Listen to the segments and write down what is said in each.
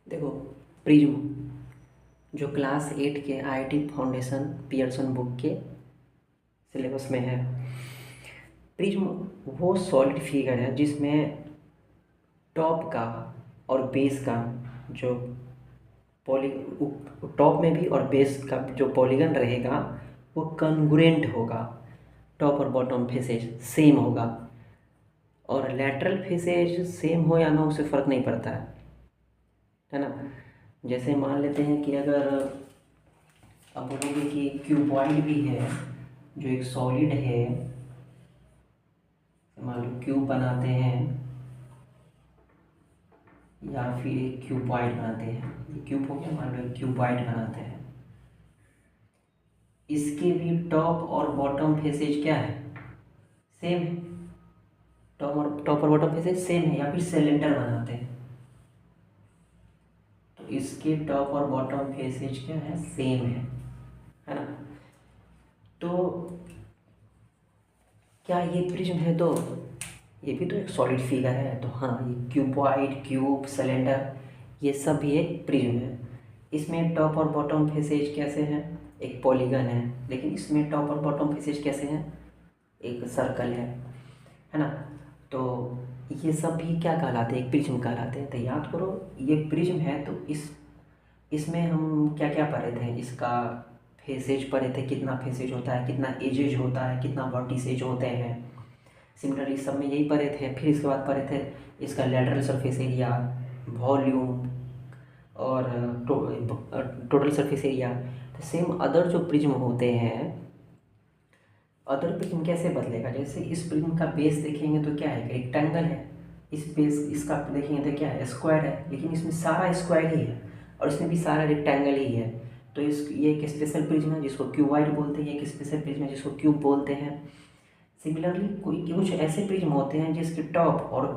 देखो, प्रिज्म जो क्लास 8 के आईआईटी फाउंडेशन पियर्सन बुक के सिलेबस में है। प्रिज्म वो सॉलिड फिगर है जिसमें टॉप का और बेस का जो पॉली टॉप में भी और बेस का जो पॉलीगन रहेगा वो कॉन्ग्रुएंट होगा। टॉप और बॉटम फेसेज सेम होगा, और लैटरल फेसेज सेम हो या ना उससे फ़र्क नहीं पड़ता है ना। जैसे मान लेते हैं कि अगर अब बोलोगे कि क्यूबॉइड भी है जो एक सॉलिड है, मान लो क्यूब बनाते हैं या फिर एक क्यूबॉइड बनाते हैं। ये क्यूब हो गया, मान लो एक क्यूबॉइड बनाते हैं। इसके भी टॉप और बॉटम फेसेज क्या है? सेम है। टॉप और बॉटम फेसेज सेम है। या फिर सिलेंडर बनाते हैं तो इसके टॉप और बॉटम फेसेज क्या है? सेम है ना। तो क्या ये प्रिज्म है? तो ये भी तो एक सॉलिड फिगर है। तो हाँ, ये क्यूबॉइड, क्यूब, सिलेंडर, ये सब भी एक प्रिज्म है। इसमें टॉप और बॉटम फेसेज कैसे हैं? एक पॉलीगन है, लेकिन इसमें टॉप और बॉटम फेसेज कैसे हैं? एक सर्कल है ना। तो ये सब भी क्या कहलाते हैं? एक प्रिज्म कहलाते हैं। तो याद करो, ये प्रिज्म है तो इसमें हम क्या क्या पढ़े थे? इसका फेसेज पढ़े थे, कितना फेसेज होता है, कितना एजेज होता है, कितना वर्टिसेज होते हैं। सिमिलरली सब में यही पढ़े थे। फिर इसके बाद पढ़े थे इसका लैटरल सरफेस एरिया, वॉल्यूम और टोटल सरफेस एरिया। तो सेम अदर जो प्रिज्म होते हैं, अदर प्रिज्म कैसे बदलेगा? जैसे इस प्रिज्म का बेस देखेंगे तो क्या है? रेक्टेंगल है। इस बेस इसका देखेंगे तो क्या है? स्क्वायर है। लेकिन इसमें सारा स्क्वायर ही है और इसमें भी सारा रेक्टेंगल ही है। तो ये एक स्पेशल प्रिज्म है जिसको क्यूबॉइड बोलते हैं। एक स्पेशल प्रिज्म है जिसको क्यूब बोलते हैं। सिमिलरली कोई कुछ ऐसे प्रिज्म होते हैं जिसके टॉप और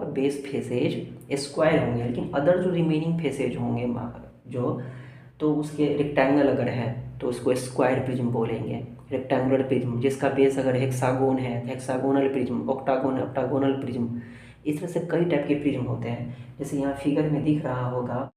बेस फेसेज स्क्वायर होंगे, लेकिन अदर जो रिमेनिंग फेसेज होंगे जो, तो उसके रेक्टेंगल अगर है तो उसको स्क्वायर प्रिज्म बोलेंगे। रेक्टेंगुलर प्रिज्म जिसका बेस अगर हेक्सागोन है, हेक्सागोनल प्रिज्म, ऑक्टागोनल प्रिज्म। इस तरह से कई टाइप के प्रिज्म होते हैं। जैसे यहाँ फिगर में दिख रहा होगा,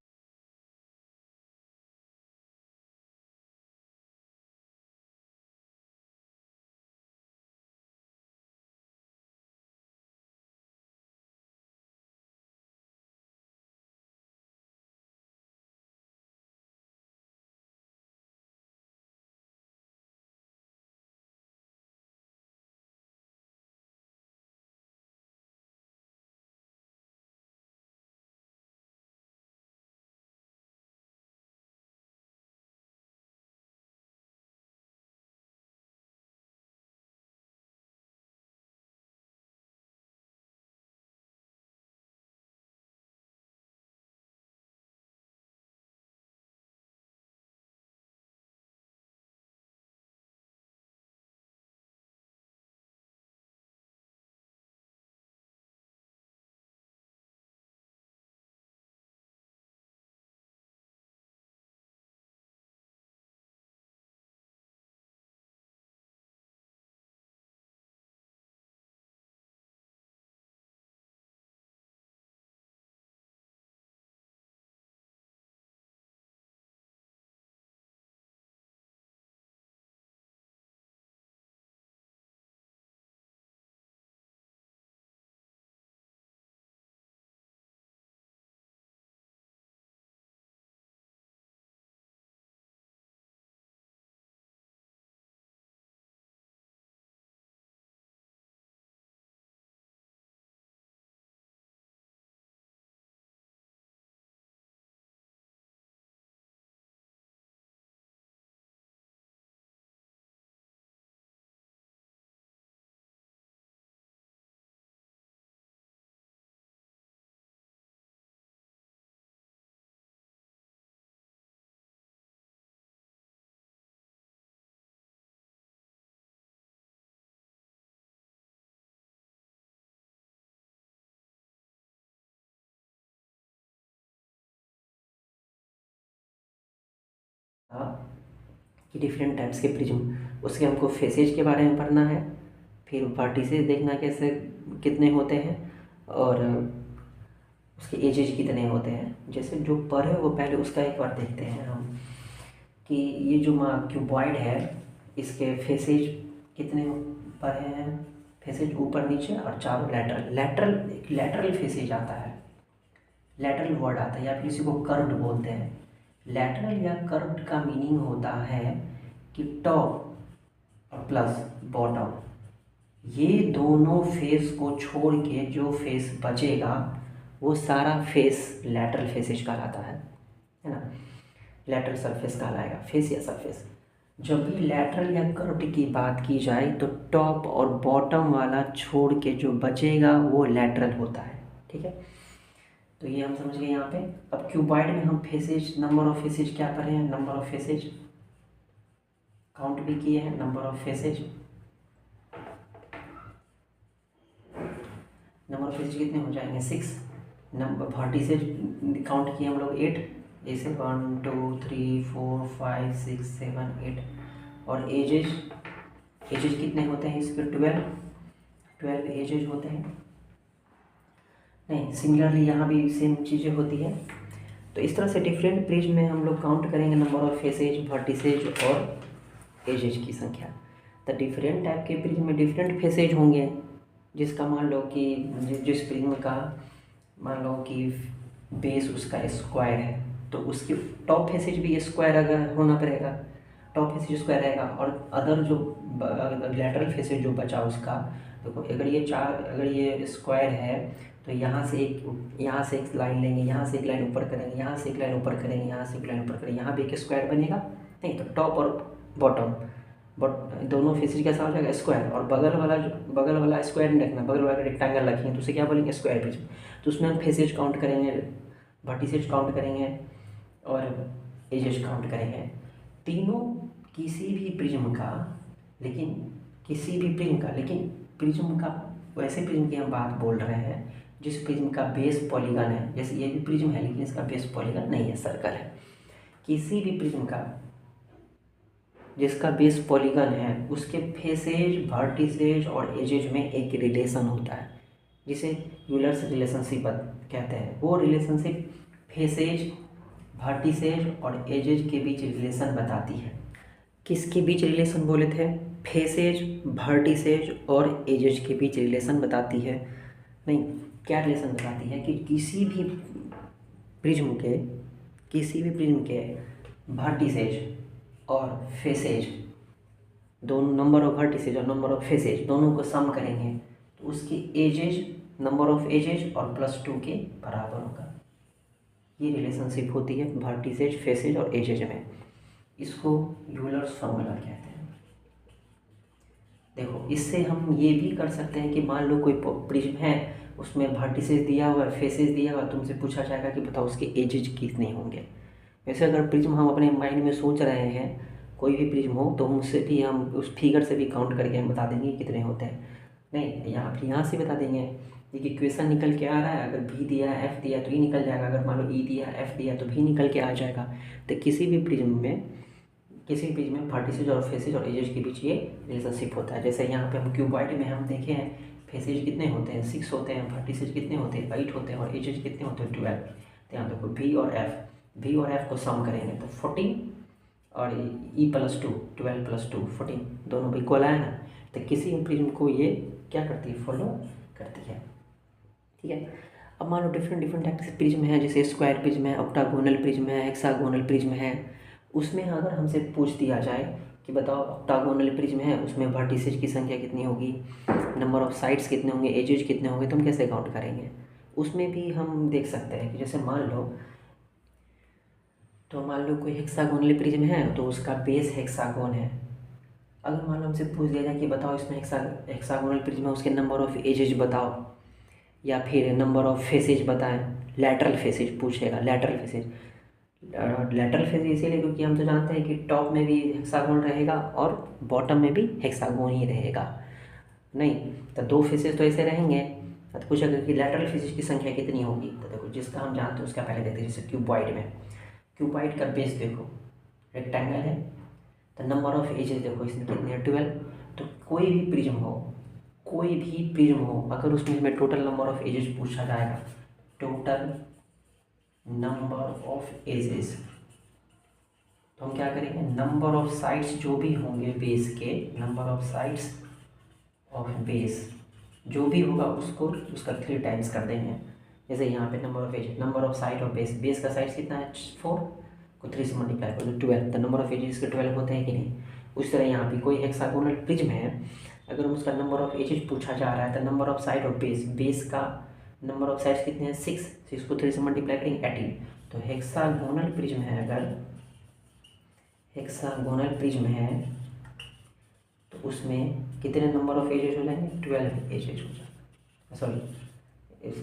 कि डिफरेंट टाइप्स के प्रिज्म, उसके हमको फेसेज के बारे में पढ़ना है। फिर वर्टिसेस देखना कैसे कितने होते हैं, और उसके एजेज कितने होते हैं। जैसे जो पर है वो पहले उसका एक बार देखते हैं हम कि ये जो क्यूबॉइड है इसके फेसेज कितने पर हैं। फेसेज ऊपर नीचे और चारों लैटरल फेसेज आता है, लैटरल वर्ड आता है, या फिर इसी को कर्व्ड बोलते हैं। लैटरल या कर्व्ड का मीनिंग होता है कि टॉप और प्लस बॉटम, ये दोनों फेस को छोड़ के जो फेस बचेगा वो सारा फेस लैटरल फेसेज कहलाता है ना। लैटरल सरफेस कहलाएगा, फेस या सरफेस। जब भी लैटरल या कर्व्ड की बात की जाए तो टॉप और बॉटम वाला छोड़ के जो बचेगा वो लैटरल होता है। ठीक है, तो ये हम समझ गए यहाँ पे। अब क्यूबॉइड में हम फेसेज, नंबर ऑफ फेसेज क्या पढ़े हैं, नंबर ऑफ फेसेज काउंट भी किए हैं। नंबर ऑफ फेसेज कितने हो जाएंगे 6। नंबर वर्टिसेज काउंट किए हम लोग 8, जैसे 1 2 3 4 5 6 7 8। और एजेज कितने होते हैं इसके 12 एजेज होते हैं। नहीं, सिमिलरली यहाँ भी सेम चीज़ें होती है। तो इस तरह से डिफरेंट प्रिज्म में हम लोग काउंट करेंगे नंबर ऑफ फेसेज, वर्टिसेज और एजेज की संख्या। तो डिफरेंट टाइप के प्रिज्म में डिफरेंट फेसेज होंगे। जिसका मान लो कि जिस प्रिज्म का मान लो कि बेस उसका स्क्वायर है तो उसकी टॉप फेसेज भी स्क्वायर अगर होना पड़ेगा, टॉप फेसेज स्क्वायर रहेगा। और अदर जो लैटरल फेसेज जो बचा उसका, देखो अगर ये स्क्वायर है तो यहाँ से एक लाइन लेंगे, यहाँ से एक लाइन ऊपर करेंगे, यहाँ से एक लाइन ऊपर करेंगे, यहाँ से एक लाइन ऊपर करेंगे, यहाँ भी एक स्क्वायर बनेगा। नहीं तो टॉप और बॉटम दोनों फेसेज कैसा हो जाएगा स्क्वायर। और बगल वाला स्क्वायर नहीं रखना, बगल वाला रेक्टेंगल रखेंगे तो उसे क्या बोलेंगे स्क्वायर प्रिज्म। तो उसमें हम फेसेज काउंट करेंगे, वर्टिसेज काउंट करेंगे और एजेज काउंट करेंगे। तीनों किसी भी प्रिज्म का, लेकिन प्रिज्म का वैसे प्रिज्म की हम बात बोल रहे हैं जिस प्रिज्म का बेस पॉलीगन है। जैसे ये भी प्रिज्म है लेकिन इसका बेस पॉलीगन नहीं है, सर्कल है। किसी भी प्रिज्म का जिसका बेस पॉलीगन है उसके फेसेज, वर्टिसेज और एजेज में एक रिलेशन होता है जिसे यूलर्स रिलेशनशिप कहते हैं। वो रिलेशनशिप फेसेज, वर्टिसेज और एजेज के बीच रिलेशन बताती है। किसके बीच रिलेशन बोले थे, फेसेज, वर्टिसेज और एजेज के बीच रिलेशन बताती है। नहीं, क्या रिलेशन बताती है कि किसी भी प्रिज्म के वर्टिसेज और फेसेज दोनों, नंबर ऑफ वर्टिसेज और नंबर ऑफ फेसेज दोनों को सम करेंगे तो उसकी एजेज, नंबर ऑफ एजेज और +2 के बराबर होगा। ये रिलेशनशिप होती है वर्टिसेज, फेसेज और एजेज में। इसको यूलर्स फार्मूला कहते हैं। देखो, इससे हम ये भी कर सकते हैं कि मान लो कोई प्रिज्म है, उसमें वर्टिसेज दिया हुआ है, फेसेज दिया हुआ है, तुमसे पूछा जाएगा कि बताओ उसके एजेज कितने होंगे। वैसे अगर प्रिज्म हम अपने माइंड में सोच रहे हैं, कोई भी प्रिज्म हो, तो उससे भी हम उस फिगर से भी काउंट करके हम बता देंगे कितने होते हैं। नहीं, यहाँ से बता देंगे। देखिए इक्वेशन निकल के आ रहा है, अगर भी दिया एफ दिया तो ई निकल जाएगा, अगर मान लो ई दिया एफ दिया तो भी निकल के आ जाएगा। तो किसी भी प्रिज्म में वर्टिसेज और फेसेज और एजेज के बीच ये रिलेशनशिप होता है। जैसे यहाँ पे हम क्यूबॉइड में हम देखे हैं फेसेज कितने होते हैं 6 होते हैं, वर्टिसेज कितने होते हैं 8 होते हैं और एजेज कितने होते हैं 12। तो यहाँ देखो वी और एफ को सम करेंगे तो 14 और E+2 12+2 14 दोनों भी इक्वल आए ना। तो किसी भी प्रिज्म को ये क्या करती है, फॉलो करती है। ठीक है, अब मान लो डिफरेंट टाइप से प्रिज्म है, जैसे स्क्वायर प्रिज्म है, ऑक्टागोनल प्रिज्म है, हेक्सागोनल प्रिज्म है। उसमें अगर हमसे पूछ दिया जाए कि बताओ ऑक्टागोनल प्रिज्म है, उसमें वर्टिसेज की संख्या कितनी होगी, नंबर ऑफ साइड्स कितने होंगे, एजेज कितने होंगे, तो हम कैसे काउंट करेंगे। उसमें भी हम देख सकते हैं कि जैसे मान लो कोई हेक्सागोनल प्रिज्म है तो उसका बेस हेक्सागोन है। अगर मान लो हमसे पूछ दिया जाए कि बताओ इसमें हेक्सागोनल प्रिज्म है, उसके नंबर ऑफ एजेज बताओ या फिर नंबर ऑफ फेसेज बताएं, लैटरल फेसेज पूछेगा। लैटरल फेसेज इसीलिए क्योंकि हम तो जानते हैं कि टॉप में भी हेक्सागोन रहेगा और बॉटम में भी हेक्सागोन ही रहेगा। नहीं तो 2 फेसेज तो ऐसे रहेंगे। तो पूछेगा कि लैटरल फेसेज की संख्या कितनी होगी, तो देखो जिसका हम जानते हैं उसका पहले देखते हैं। जैसे क्यूबॉइड का बेस देखो रेक्टेंगल है, तो नंबर ऑफ एजेस देखो इसमें कितने हैं 12। तो कोई भी प्रिज्म हो, अगर उसमें टोटल नंबर ऑफ एजेस पूछा जाएगा टोटल नंबर ऑफ एजेस। तो हम क्या करेंगे, नंबर ऑफ साइड्स जो भी होंगे बेस के, number of sides of base जो भी होगा उसको उसका 3 टाइम्स कर देंगे। जैसे यहाँ पे number of edge, number of side of base, base का साइड कितना है 4 को 3 से मल्टीप्लाई करो तो 12, द नंबर ऑफ एजेस के 12 होते हैं कि नहीं। उस तरह यहाँ पे कोई हेक्सागोनल प्रिज्म है, अगर उसका नंबर ऑफ एजेस पूछा जा रहा है तो number of side of base, base का नंबर ऑफ साइड्स कितने हैं 6 को 3 से मल्टीप्लाई करेंगे 18। तो हेक्सागोनल प्रिज्म है, अगर हेक्सागोनल प्रिज्म है तो उसमें कितने नंबर ऑफ एजेस हो जाएंगे, 12 एजेस हो जाएंगे। सॉरी,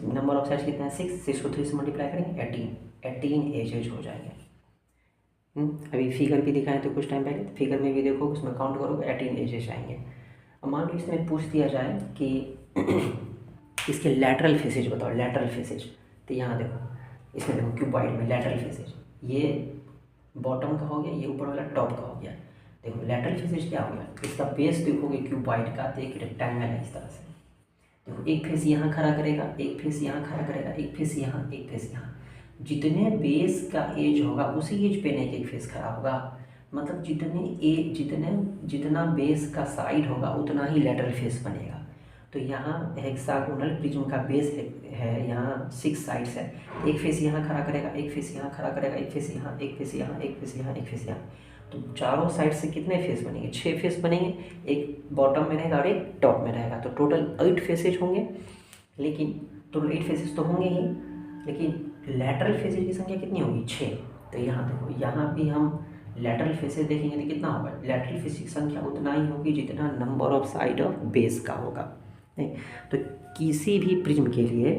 नंबर ऑफ साइड्स कितना है 6 को 3 से मल्टीप्लाई करेंगे 18 एजेस हो जाएंगे। अभी फिगर भी दिखाएं तो कुछ टाइम पहले, तो फिगर में भी देखो उसमें काउंट करोगे 18 एजेस आएंगे। अब मान लो इसमें पूछ दिया जाए कि इसके लैटरल फेसेज बताओ, लैटरल फेसेज। तो यहाँ देखो इसमें देखो क्यूबॉइड में लैटरल फेसेज, ये बॉटम का हो गया, ये ऊपर वाला टॉप का हो गया। देखो लैटरल फेसेज क्या हो गया, इसका बेस देखोगे क्यूबॉइड का तो एक रेक्टेंगल है इस तरह से। देखो एक फेस यहाँ खड़ा करेगा, एक फेस यहाँ खड़ा करेगा, एक फेस यहाँ, एक फेस यहाँ। जितने बेस का एज होगा उसी एज पे एक फेस खड़ा होगा। मतलब जितना बेस का साइड होगा उतना ही लैटरल फेस बनेगा। तो यहाँ हेक्सागोनल प्रिज्म का बेस है यहाँ 6 साइड्स है, एक फेस यहाँ खड़ा करेगा, एक फेस यहाँ खड़ा करेगा, एक फेस यहाँ, एक फेस यहाँ, एक फेस यहाँ, एक फेस यहाँ। तो चारों साइड से कितने फेस बनेंगे, 6 फेस बनेंगे, एक बॉटम में रहेगा और एक टॉप में रहेगा। तो टोटल 8 फेसेज होंगे, लेकिन टोटल 8 फेसेज तो होंगे ही, लेकिन लैटरल फेसेज की संख्या कितनी होगी 6। तो यहाँ देखो, यहाँ भी हम लैटरल फेसेज देखेंगे तो कितना होगा, लैटरल फेसेज की संख्या उतना ही होगी जितना number of side of base का होगा। नहीं तो किसी भी प्रिज्म के लिए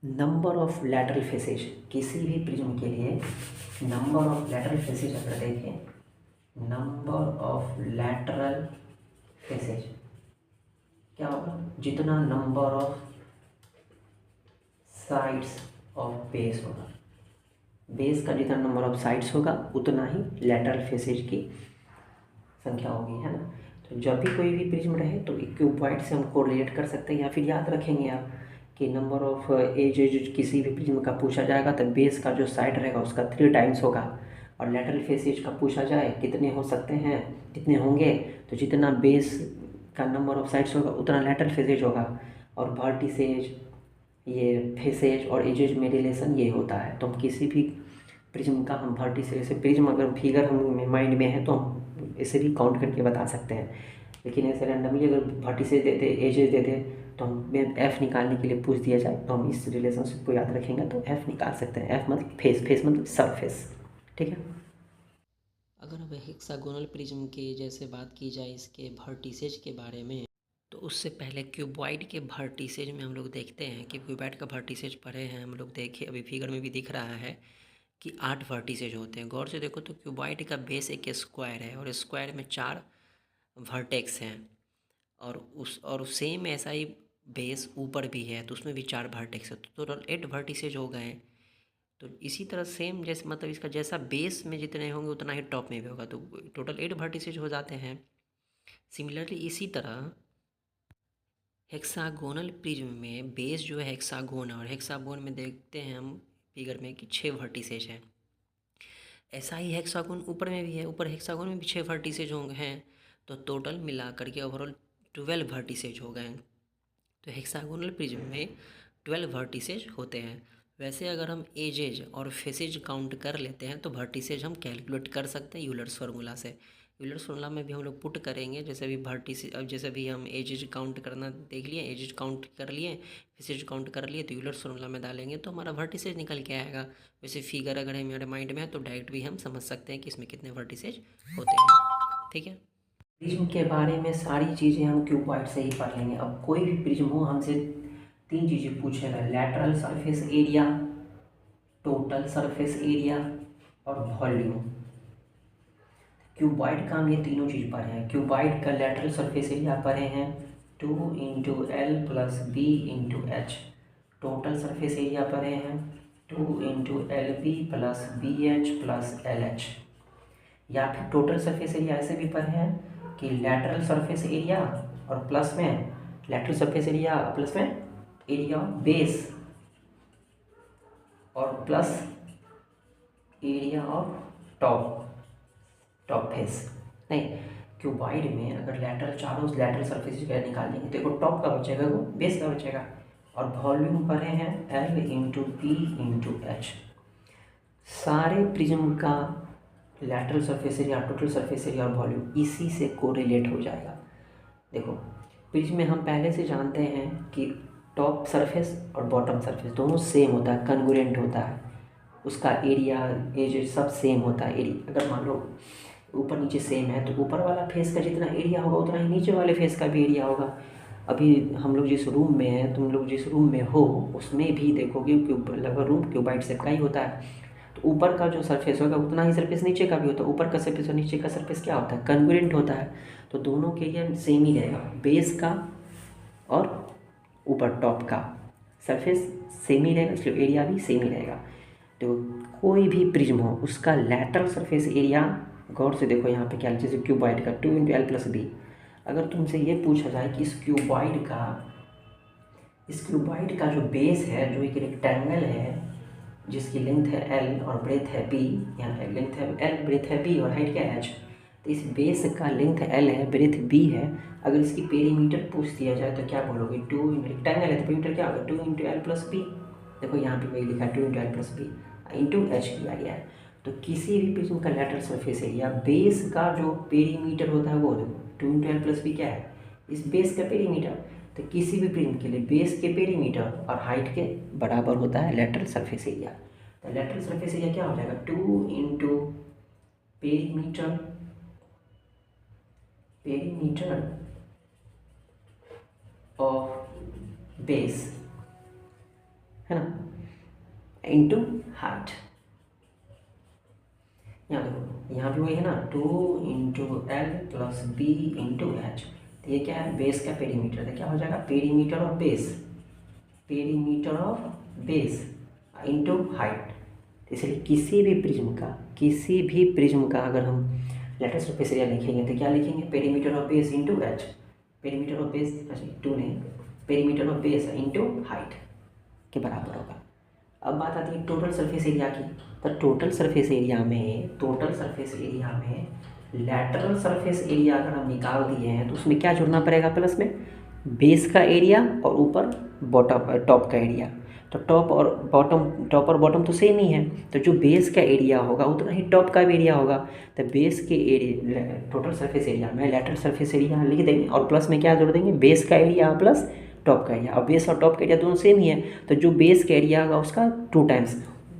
नंबर ऑफ लैटरल फेसेज, किसी भी प्रिज्म के लिए नंबर ऑफ लैटरल फेसेज अगर देखें, नंबर ऑफ लैटरल फेसेज क्या होगा, जितना number of sides of base होगा, बेस का जितना नंबर ऑफ साइड्स होगा उतना ही लैटरल फेसेज की संख्या होगी, है ना। तो जब भी कोई भी प्रिज्म रहे तो क्यूबॉइड से हम कोरिलेट कर सकते हैं, या फिर याद रखेंगे आप कि नंबर ऑफ एजेज किसी भी प्रिज्म का पूछा जाएगा तो बेस का जो साइड रहेगा उसका 3 टाइम्स होगा, और लैटरल फेसेज का पूछा जाए कितने हो सकते हैं, कितने होंगे, तो जितना बेस का नंबर ऑफ साइड्स होगा उतना लैटरल फेसेज होगा। और वर्टिसेज, ये फेसेज और एजेज में रिलेशन ये होता है। तो हम किसी भी प्रिज्म का हम वर्टिसेज से, प्रिज्म अगर फिगर हम माइंड में है तो हम इसे भी काउंट करके बता सकते हैं, लेकिन ऐसे रैंडमली अगर वर्टिसेज देते, एजेज देते तो हम एफ़ निकालने के लिए पूछ दिया जाए तो हम इस रिलेशनशिप को याद रखेंगे तो एफ़ निकाल सकते हैं। एफ़ मतलब फेस, फेस मतलब सरफेस, ठीक है। अगर अब हेक्सागोनल प्रिज्म के जैसे बात की जाए इसके वर्टिसेज के बारे में, तो उससे पहले क्यूबॉइड के वर्टिसेज में हम लोग देखते हैं कि क्यूबॉइड का वर्टिसेज पढ़े हैं हम लोग, देखे अभी फिगर में भी दिख रहा है कि 8 वर्टिसेज होते हैं। गौर से देखो तो क्यूबॉइड का बेस एक स्क्वायर है और स्क्वायर में 4 वर्टेक्स हैं, और सेम ऐसा ही बेस ऊपर भी है तो उसमें भी 4 वर्टेक्स है, तो टोटल 8 वर्टिसेज हो गए। तो इसी तरह सेम जैसे मतलब इसका जैसा बेस में जितने होंगे उतना ही टॉप में भी होगा, तो टोटल 8 वर्टिसेज हो जाते हैं। सिमिलरली इसी तरह हेक्सागोनल प्रिज्म में बेस जो है हेक्सागोन है, और हेक्सागोन में देखते हैं हम फिगर में कि 6 वर्टिसेज हैं। ऐसा ही हेक्सागोन ऊपर में भी है, ऊपर हेक्सागोन में भी 6 वर्टिसेज होंगे हैं, तो टोटल मिला करके ओवरऑल 12 वर्टिसेज हो गए। तो हेक्सागोनल प्रिज्म में 12 वर्टिसेज होते हैं। वैसे अगर हम एजेज और फेसेज काउंट कर लेते हैं तो वर्टिसेज हम कैलकुलेट कर सकते हैं यूलर्स फार्मूला से। यूलर्स फार्मूला में भी हम लोग पुट करेंगे, जैसे भी वर्टिसेज, अब जैसे भी हम एजेज काउंट करना देख लिए, एजेज काउंट कर लिए, फेसेज काउंट कर लिए, तो यूलर्स फार्मूला में डालेंगे तो हमारा वर्टिसेज निकल के आएगा। वैसे फिगर अगर हमारे माइंड में है तो डायरेक्ट भी हम समझ सकते हैं कि इसमें कितने वर्टिसेज होते हैं, ठीक है। प्रिज्म के बारे में सारी चीज़ें हम क्यूबॉइड से ही पढ़ लेंगे। अब कोई भी प्रिज्म हो हमसे 3 चीज़ें पूछेगा, lateral surface area, total surface area और वॉल्यूम। क्यूबॉइड का हम ये तीनों चीज़ पढ़े हैं। क्यूबॉइड का लैटरल सरफेस एरिया पढ़े हैं 2 × L + B × H। Total surface area पढ़े हैं 2 × LB + BH + LH। या फिर टोटल सरफेस एरिया ऐसे भी पढ़े हैं कि लैटरल सरफेस एरिया और प्लस में लैटरल सरफेस एरिया प्लस में एरिया ऑफ बेस और plus area of top face. नहीं, क्यूबॉइड में अगर लैटरल चारों लैटरल सरफेस निकाल देंगे तो देखो टॉप का बचेगा, वो बेस का बचेगा। और वॉल्यूम पर हैं L into P into H. सारे प्रिज्म का lateral surface area, total surface area और वॉल्यूम इसी से कोरिलेट हो जाएगा। देखो प्रिज्म में हम पहले से जानते हैं कि टॉप सरफेस और बॉटम सरफेस दोनों सेम होता है, कन्ग्रुएंट होता है, उसका एरिया एज सब सेम होता है। एरिया अगर मान लो ऊपर नीचे सेम है तो ऊपर वाला फेस का जितना एरिया होगा उतना ही नीचे वाले फेस का भी एरिया होगा। अभी हम लोग जिस रूम में हैं, तुम लोग जिस रूम में हो उसमें भी देखोगे कि लगभग रूम क्यूबाइड शेप का ही होता है। तो ऊपर का जो सरफेस होगा उतना ही सरफेस नीचे का भी होता है। ऊपर का सरफेस और नीचे का सरफेस क्या होता है, कन्ग्रुएंट होता है। तो दोनों के एरिया सेम ही रहेगा, बेस का और ऊपर टॉप का सरफेस सेम ही रहेगा, इसलिए एरिया भी सेम ही रहेगा। तो कोई भी प्रिज्म हो उसका लैटरल सरफेस एरिया, गौर से देखो यहाँ पे क्या, जैसे क्यूबॉइड का 2 इंटू एल प्लस बी। अगर तुमसे ये पूछा जाए कि इस क्यूबॉइड का जो बेस है, जो एक रेक्टेंगल है जिसकी लेंथ है एल और ब्रेथ है बी, यहाँ लेंथ है एल, ब्रेथ है बी और हाइट क्या है एच। तो इस बेस का लेंथ एल है, ब्रेथ बी है। अगर इसकी पेरीमीटर पूछ दिया जाए तो क्या बोलोगे, 2 रेक्टेंगल है तो पेरीमीटर क्या होगा, 2 इंटू एल प्लस बी। देखो यहाँ पे वही लिखा है 2 into L plus B into H किया गया है। तो किसी भी प्रिज्म का लैटरल सरफेस एरिया बेस का जो पेरीमीटर होता है वो देखो 2 इंटू एल प्लस बी क्या है, इस बेस का पेरीमीटर। तो किसी भी प्रिज्म के लिए बेस के पेरीमीटर और हाइट के बराबर होता है लैटरल सरफेस एरिया। तो लैटरल सरफेस एरिया क्या हो जाएगा, 2 इंटू पेरीमीटर ऑफ बेस, है ना, इंटू हाइट। यहाँ देखो यहाँ भी वही है ना, 2 into L plus B into H. तो ये क्या है, बेस का पेरीमीटर। तो क्या हो जाएगा, perimeter of base into height. इसलिए किसी भी प्रिज्म का अगर हम लैटरल सरफेस एरिया लिखेंगे तो क्या लिखेंगे, perimeter of base into H, perimeter of base, अच्छा 2 नहीं, perimeter of base into height के बराबर होगा। अब बात आती है टोटल सरफेस एरिया की। तो टोटल सरफेस एरिया में लैटरल सरफेस एरिया अगर हम निकाल दिए हैं तो उसमें क्या जोड़ना पड़ेगा, प्लस में बेस का एरिया और ऊपर टॉप का एरिया। तो टॉप और बॉटम तो सेम ही है, तो जो बेस का एरिया होगा उतना ही टॉप का भी एरिया होगा। तो बेस के एरिया टोटल सरफेस एरिया में लैटरल सरफेस एरिया लिख देंगे और प्लस में क्या जोड़ देंगे, बेस का एरिया प्लस टॉप का एरिया। और बेस और टॉप का एरिया दोनों सेम ही है, तो जो बेस का एरिया होगा उसका 2 टाइम्स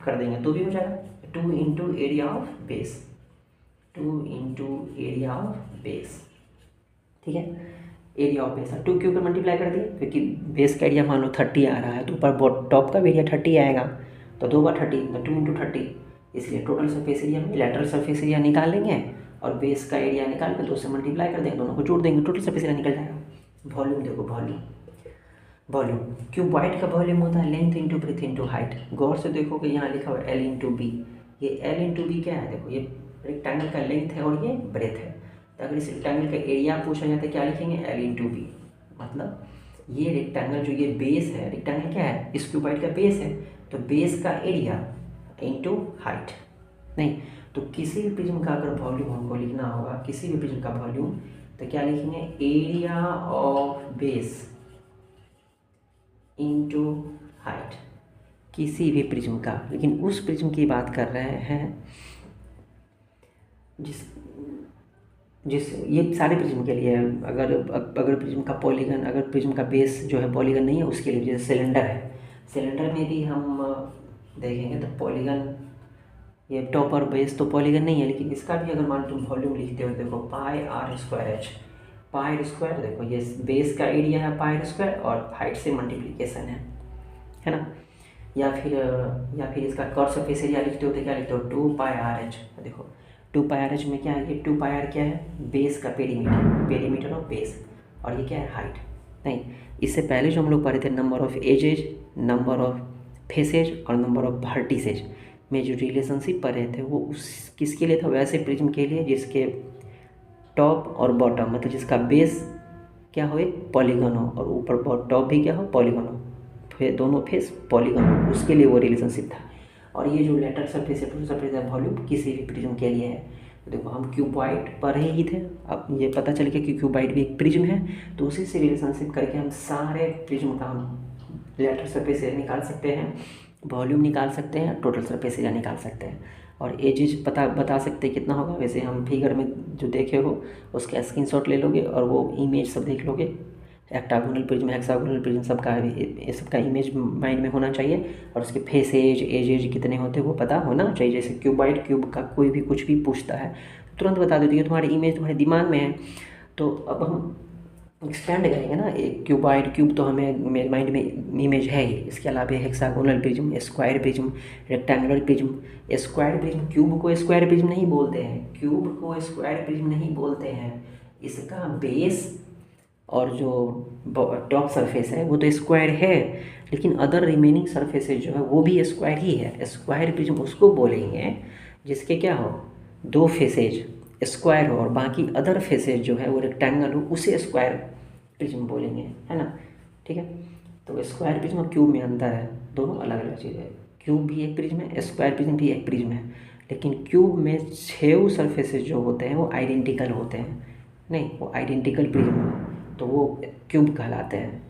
कर देंगे तो भी हो जाएगा 2 into area of base, 2 into area of base. ठीक है, एरिया ऑफ बेस 2 के ऊपर मल्टीप्लाई कर दिए, क्योंकि बेस का एरिया मान लो 30 आ रहा है तो ऊपर टॉप का भी एरिया 30 आएगा, तो 2 बार 30, तो 2 इंटू 30। इसलिए टोटल सरफेस एरिया में लैटरल सरफेस एरिया निकाल लेंगे और बेस का एरिया निकाल कर 2 से मल्टीप्लाई कर देंगे, दोनों को जोड़ देंगे, टोटल सरफेस एरिया निकल जाएगा। वॉल्यूम देखो, वॉल्यूम क्यूबॉइड का वॉल्यूम होता है length into breadth into height. गौर से देखोगे यहाँ लिखा हुआ एल इंटू बी। ये एल इंटू बी क्या है, देखो ये रेक्टेंगल का लेंथ है और ये ब्रेथ है। तो अगर इस रेक्टेंगल का एरिया पूछा जाता है क्या लिखेंगे, एल इंटू बी। मतलब ये रेक्टेंगल जो ये बेस है, रेक्टेंगल क्या है, इस क्यूबॉइड का बेस है, तो बेस का एरिया इंटू हाइट। नहीं तो किसी भी प्रिज्म का अगर वॉल्यूम हमको लिखना होगा, किसी भी प्रिज्म का वॉल्यूम, तो क्या लिखेंगे, area of base into height, किसी भी प्रिज्म का। लेकिन उस प्रिज्म की बात कर रहे हैं जिस ये सारे प्रिज्म के लिए, अगर प्रिज्म का पॉलीगन, अगर प्रिज्म का बेस जो है पॉलीगन नहीं है उसके लिए, जैसे सिलेंडर है, सिलेंडर में भी हम देखेंगे तो पॉलीगन, ये टॉप और बेस तो पॉलीगन नहीं है, लेकिन इसका भी अगर मान तुम वॉल्यूम लिखते हो, देखो pi r square h, pi square, देखो ये बेस का एरिया है पाई स्क्वायर और हाइट से मल्टीप्लिकेशन है ना। या फिर इसका कर्व सरफेस एरिया लिखते हो तो क्या लिखते हो, 2 पाई आर एच। देखो 2 पाई आर एच में क्या है, ये 2 पाई आर क्या है, बेस का पेरीमीटर ऑफ बेस, और ये क्या है, हाइट। नहीं, इससे पहले जो हम लोग पढ़े थे number of edges, number of faces और नंबर ऑफ वर्टिसेज में जो रिलेशनशिप पढ़े थे वो उस किसके लिए था, वैसे प्रिज्म के लिए जिसके टॉप और बॉटम, मतलब जिसका बेस क्या हो, एक पॉलीगन हो, और ऊपर टॉप भी क्या हो, पॉलीगन हो, फिर दोनों फेस पॉलीगन हो, उसके लिए वो रिलेशनशिप था। और ये जो लेटर सरफेस है, टोटल सरफेस है, वॉल्यूम किसी भी प्रिज्म के लिए है। तो देखो हम क्यूबॉइड पढ़ ही थे, अब ये पता चल गया कि क्यूबॉइड भी एक प्रिज्म है, तो उसी से रिलेशनशिप करके हम सारे प्रिज्म का हम लेटर सरफेस एरिया निकाल सकते हैं, वॉल्यूम निकाल सकते हैं, टोटल सरफेस एरिया निकाल सकते हैं, और एजेज बता सकते हैं कितना होगा। वैसे हम फिगर में जो देखे हो उसका स्क्रीनशॉट ले लोगे और वो इमेज सब देख लोगे, हेक्टागोनल प्रिज्म, हेक्सागोनल प्रिज्म, सबका ये सबका इमेज माइंड में होना चाहिए, और उसके फेसेज एजेज कितने होते हैं वो पता होना चाहिए। जैसे क्यूब का कोई भी कुछ भी पूछता है तो तुरंत बता देती है, तुम्हारी इमेज तुम्हारे दिमाग में है। तो अब हम एक्सपेंड करेंगे ना, एक क्यूब तो हमें मेरे माइंड में इमेज है ही, इसके अलावा hexagonal prism, square prism, rectangular prism. Square prism, cube को स्क्वायर प्रिज्म नहीं बोलते हैं, क्यूब को स्क्वायर प्रिज्म नहीं बोलते हैं, इसका बेस और जो टॉप सरफेस है वो तो स्क्वायर है, लेकिन अदर रिमेनिंग सरफेसेज जो है वो भी स्क्वायर ही है। स्क्वायर प्रिज्म उसको बोलेंगे जिसके क्या हो, दो फेसेज स्क्वायर हो और बाकी अदर फेसेज जो है वो रेक्टेंगल हो, उसे स्क्वायर प्रिज्म बोलेंगे, है ना। ठीक है, तो स्क्वायर प्रिज्म और क्यूब में अंतर है, दोनों अलग अलग चीज़ है। क्यूब भी एक प्रिज्म है, स्क्वायर प्रिज्म भी एक प्रिज्म है, लेकिन क्यूब में 6 सरफेसेज जो होते हैं वो आइडेंटिकल होते हैं, नहीं वो आइडेंटिकल प्रिज्म है तो वो क्यूब कहलाते हैं।